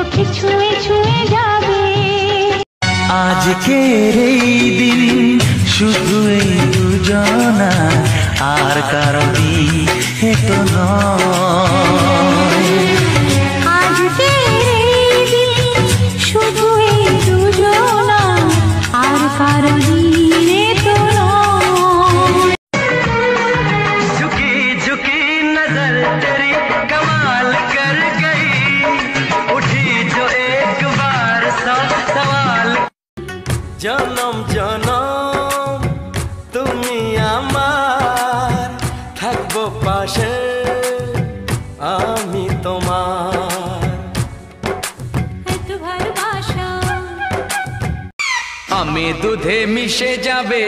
চোখে ছুঁয়ে ছুঁয়ে যাবে। আজকের এই দিন শুধু এই দুজনা, আর কারো বিয়ে তো নয়। আজকের এই দিন শুধু এই দুজনা, আর কারো বিয়ে তো নয়। झुकी झुकी नजर तेरी कमाल कर गई, उठी जो एक बार सौ सवाल। जन्म जन्म তুমি আমার, থাকবো পাশে আমি তোমার। এত ভালোবাসা আমি দুধে মিশে যাবে,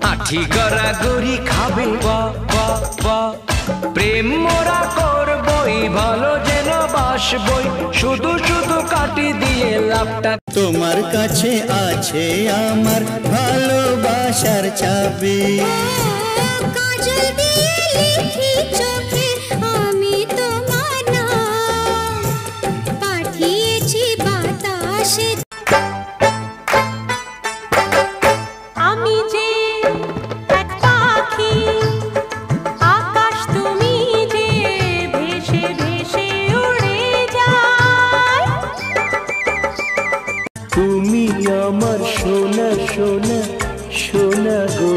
আঠি গড়া গড়ি খাবে, প্রেম মোরা করবই, ভালো যেন বাসবই, শুধু শুধু কাটি দিয়ে লাভটা। তোমার কাছে আছে আমার ভালোবাসার চাবি, কাজল দিয়ে লিখি চোখে আমি তোমার নাম, পাঠিয়েছি বাতাসে। আমি যে এক পাখি, আকাশ তুমি যে ভেসে ভেসে উড়ে যায়। তুমি আমার সোনা সোনা সোনা গো।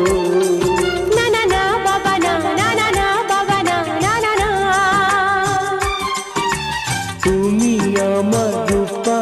না না না বাবা না, না না না বাবা না, না না না। তুমি আমার রূপা